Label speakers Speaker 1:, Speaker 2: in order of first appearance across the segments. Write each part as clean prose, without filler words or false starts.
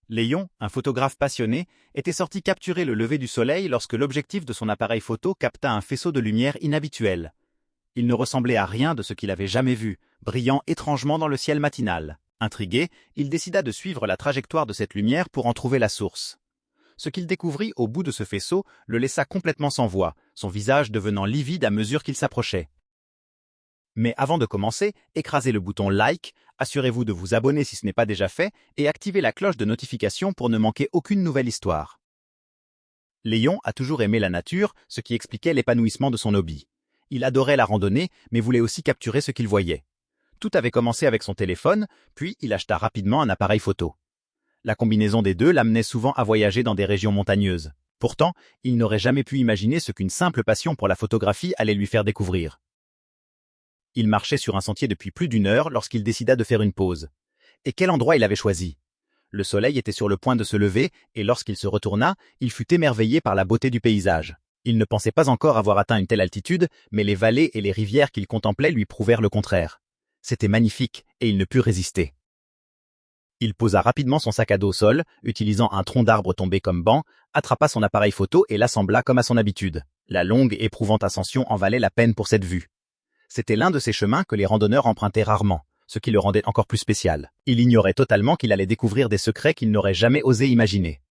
Speaker 1: Léon, un photographe passionné, était sorti capturer le lever du soleil lorsque l'objectif de son appareil photo capta un faisceau de lumière inhabituel. Il ne ressemblait à rien de ce qu'il avait jamais vu, brillant étrangement dans le ciel matinal. Intrigué, il décida de suivre la trajectoire de cette lumière pour en trouver la source. Ce qu'il découvrit au bout de ce faisceau le laissa complètement sans voix, son visage devenant livide à mesure qu'il s'approchait. Mais avant de commencer, écrasez le bouton like, assurez-vous de vous abonner si ce n'est pas déjà fait et activez la cloche de notification pour ne manquer aucune nouvelle histoire. Léon a toujours aimé la nature, ce qui expliquait l'épanouissement de son hobby. Il adorait la randonnée, mais voulait aussi capturer ce qu'il voyait. Tout avait commencé avec son téléphone, puis il acheta rapidement un appareil photo. La combinaison des deux l'amenait souvent à voyager dans des régions montagneuses. Pourtant, il n'aurait jamais pu imaginer ce qu'une simple passion pour la photographie allait lui faire découvrir. Il marchait sur un sentier depuis plus d'une heure lorsqu'il décida de faire une pause. Et quel endroit il avait choisi? Le soleil était sur le point de se lever, et lorsqu'il se retourna, il fut émerveillé par la beauté du paysage. Il ne pensait pas encore avoir atteint une telle altitude, mais les vallées et les rivières qu'il contemplait lui prouvèrent le contraire. C'était magnifique, et il ne put résister. Il posa rapidement son sac à dos au sol, utilisant un tronc d'arbre tombé comme banc, attrapa son appareil photo et l'assembla comme à son habitude. La longue et éprouvante ascension en valait la peine pour cette vue. C'était l'un de ces chemins que les randonneurs empruntaient rarement, ce qui le rendait encore plus spécial. Il ignorait totalement qu'il allait découvrir des secrets qu'il n'aurait jamais osé imaginer.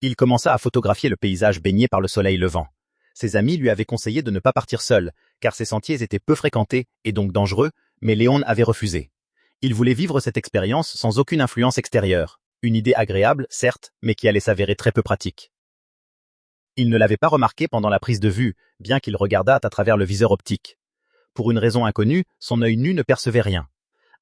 Speaker 1: Il commença à photographier le paysage baigné par le soleil levant. Ses amis lui avaient conseillé de ne pas partir seul, car ces sentiers étaient peu fréquentés et donc dangereux, mais Léon avait refusé. Il voulait vivre cette expérience sans aucune influence extérieure. Une idée agréable, certes, mais qui allait s'avérer très peu pratique. Il ne l'avait pas remarqué pendant la prise de vue, bien qu'il regardât à travers le viseur optique. Pour une raison inconnue, son œil nu ne percevait rien.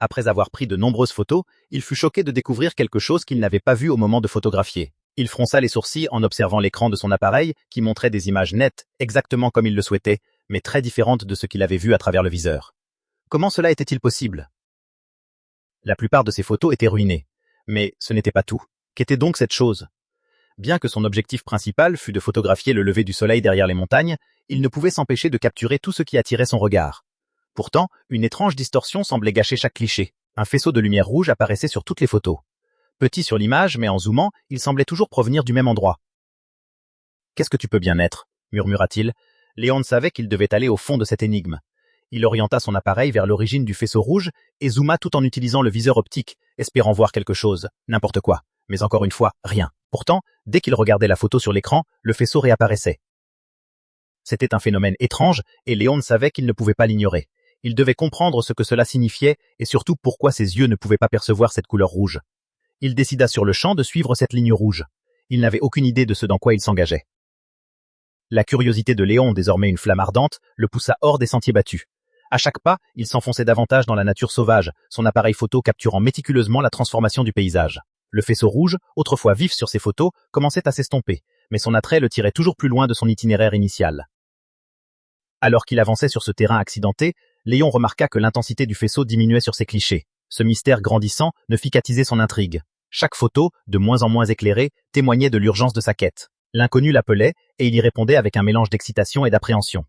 Speaker 1: Après avoir pris de nombreuses photos, il fut choqué de découvrir quelque chose qu'il n'avait pas vu au moment de photographier. Il fronça les sourcils en observant l'écran de son appareil qui montrait des images nettes, exactement comme il le souhaitait, mais très différentes de ce qu'il avait vu à travers le viseur. Comment cela était-il possible? La plupart de ses photos étaient ruinées. Mais ce n'était pas tout. Qu'était donc cette chose? Bien que son objectif principal fût de photographier le lever du soleil derrière les montagnes, il ne pouvait s'empêcher de capturer tout ce qui attirait son regard. Pourtant, une étrange distorsion semblait gâcher chaque cliché. Un faisceau de lumière rouge apparaissait sur toutes les photos. Petit sur l'image, mais en zoomant, il semblait toujours provenir du même endroit. « Qu'est-ce que tu peux bien être » murmura-t-il. Léon savait qu'il devait aller au fond de cette énigme. Il orienta son appareil vers l'origine du faisceau rouge et zooma tout en utilisant le viseur optique, espérant voir quelque chose, n'importe quoi. Mais encore une fois, rien. Pourtant, dès qu'il regardait la photo sur l'écran, le faisceau réapparaissait. C'était un phénomène étrange et Léon savait qu'il ne pouvait pas l'ignorer. Il devait comprendre ce que cela signifiait et surtout pourquoi ses yeux ne pouvaient pas percevoir cette couleur rouge. Il décida sur le champ de suivre cette ligne rouge. Il n'avait aucune idée de ce dans quoi il s'engageait. La curiosité de Léon, désormais une flamme ardente, le poussa hors des sentiers battus. À chaque pas, il s'enfonçait davantage dans la nature sauvage, son appareil photo capturant méticuleusement la transformation du paysage. Le faisceau rouge, autrefois vif sur ses photos, commençait à s'estomper, mais son attrait le tirait toujours plus loin de son itinéraire initial. Alors qu'il avançait sur ce terrain accidenté, Léon remarqua que l'intensité du faisceau diminuait sur ses clichés. Ce mystère grandissant ne fit qu'attiser son intrigue. Chaque photo, de moins en moins éclairée, témoignait de l'urgence de sa quête. L'inconnu l'appelait, et il y répondait avec un mélange d'excitation et d'appréhension.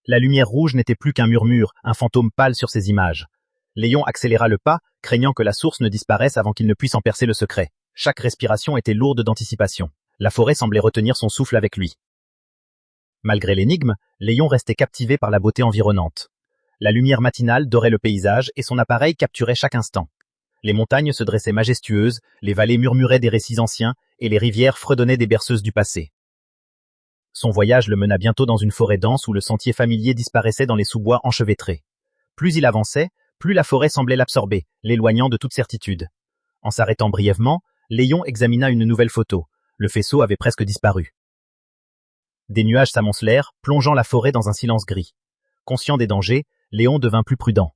Speaker 1: La lumière rouge n'était plus qu'un murmure, un fantôme pâle sur ses images. Léon accéléra le pas, craignant que la source ne disparaisse avant qu'il ne puisse en percer le secret. Chaque respiration était lourde d'anticipation. La forêt semblait retenir son souffle avec lui. Malgré l'énigme, Léon restait captivé par la beauté environnante. La lumière matinale dorait le paysage et son appareil capturait chaque instant. Les montagnes se dressaient majestueuses, les vallées murmuraient des récits anciens et les rivières fredonnaient des berceuses du passé. Son voyage le mena bientôt dans une forêt dense où le sentier familier disparaissait dans les sous-bois enchevêtrés. Plus il avançait, plus la forêt semblait l'absorber, l'éloignant de toute certitude. En s'arrêtant brièvement, Léon examina une nouvelle photo. Le faisceau avait presque disparu. Des nuages s'amoncelèrent, plongeant la forêt dans un silence gris. Conscient des dangers, Léon devint plus prudent.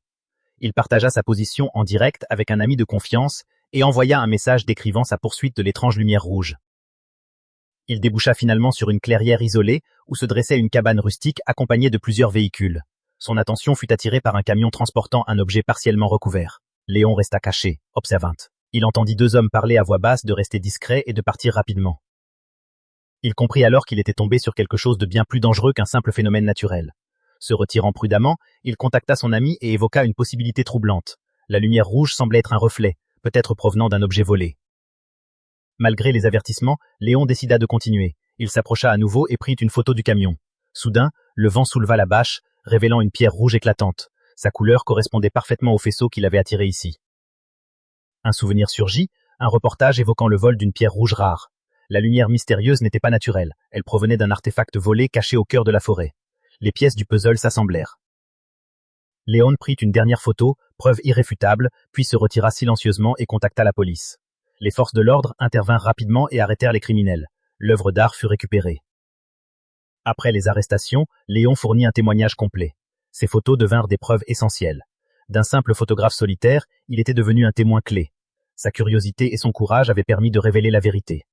Speaker 1: Il partagea sa position en direct avec un ami de confiance et envoya un message décrivant sa poursuite de l'étrange lumière rouge. Il déboucha finalement sur une clairière isolée où se dressait une cabane rustique accompagnée de plusieurs véhicules. Son attention fut attirée par un camion transportant un objet partiellement recouvert. Léon resta caché, observant. Il entendit deux hommes parler à voix basse de rester discrets et de partir rapidement. Il comprit alors qu'il était tombé sur quelque chose de bien plus dangereux qu'un simple phénomène naturel. Se retirant prudemment, il contacta son ami et évoqua une possibilité troublante. La lumière rouge semblait être un reflet, peut-être provenant d'un objet volé. Malgré les avertissements, Léon décida de continuer. Il s'approcha à nouveau et prit une photo du camion. Soudain, le vent souleva la bâche, révélant une pierre rouge éclatante. Sa couleur correspondait parfaitement au faisceau qui l'avait attiré ici. Un souvenir surgit, un reportage évoquant le vol d'une pierre rouge rare. La lumière mystérieuse n'était pas naturelle, elle provenait d'un artefact volé caché au cœur de la forêt. Les pièces du puzzle s'assemblèrent. Léon prit une dernière photo, preuve irréfutable, puis se retira silencieusement et contacta la police. Les forces de l'ordre intervinrent rapidement et arrêtèrent les criminels. L'œuvre d'art fut récupérée. Après les arrestations, Léon fournit un témoignage complet. Ces photos devinrent des preuves essentielles. D'un simple photographe solitaire, il était devenu un témoin clé. Sa curiosité et son courage avaient permis de révéler la vérité.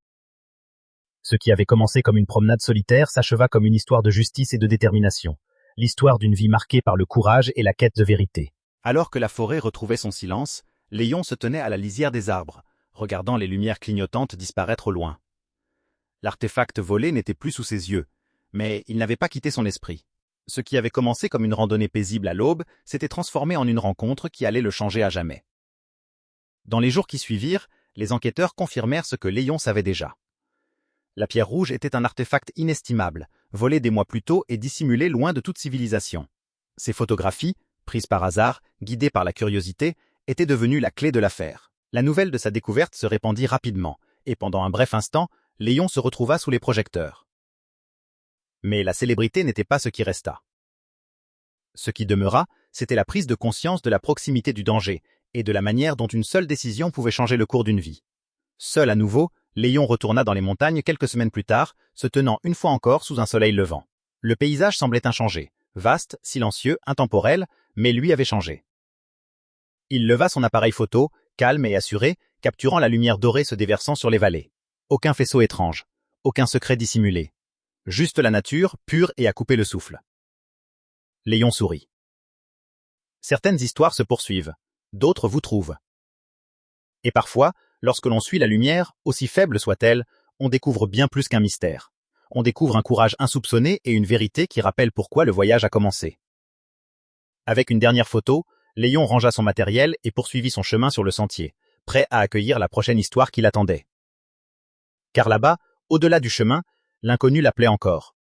Speaker 1: Ce qui avait commencé comme une promenade solitaire s'acheva comme une histoire de justice et de détermination. L'histoire d'une vie marquée par le courage et la quête de vérité. Alors que la forêt retrouvait son silence, Léon se tenait à la lisière des arbres, regardant les lumières clignotantes disparaître au loin. L'artefact volé n'était plus sous ses yeux, mais il n'avait pas quitté son esprit. Ce qui avait commencé comme une randonnée paisible à l'aube s'était transformé en une rencontre qui allait le changer à jamais. Dans les jours qui suivirent, les enquêteurs confirmèrent ce que Léon savait déjà. La pierre rouge était un artefact inestimable, volé des mois plus tôt et dissimulé loin de toute civilisation. Ces photographies, prises par hasard, guidées par la curiosité, étaient devenues la clé de l'affaire. La nouvelle de sa découverte se répandit rapidement, et pendant un bref instant, Léon se retrouva sous les projecteurs. Mais la célébrité n'était pas ce qui resta. Ce qui demeura, c'était la prise de conscience de la proximité du danger et de la manière dont une seule décision pouvait changer le cours d'une vie. Seul à nouveau, Léon retourna dans les montagnes quelques semaines plus tard, se tenant une fois encore sous un soleil levant. Le paysage semblait inchangé, vaste, silencieux, intemporel, mais lui avait changé. Il leva son appareil photo, calme et assuré, capturant la lumière dorée se déversant sur les vallées. Aucun faisceau étrange, aucun secret dissimulé. Juste la nature, pure et à couper le souffle. Léon sourit. Certaines histoires se poursuivent, d'autres vous trouvent. Et parfois, lorsque l'on suit la lumière, aussi faible soit-elle, on découvre bien plus qu'un mystère. On découvre un courage insoupçonné et une vérité qui rappelle pourquoi le voyage a commencé. Avec une dernière photo, Léon rangea son matériel et poursuivit son chemin sur le sentier, prêt à accueillir la prochaine histoire qui l'attendait. Car là-bas, au-delà du chemin, l'inconnu l'appelait encore.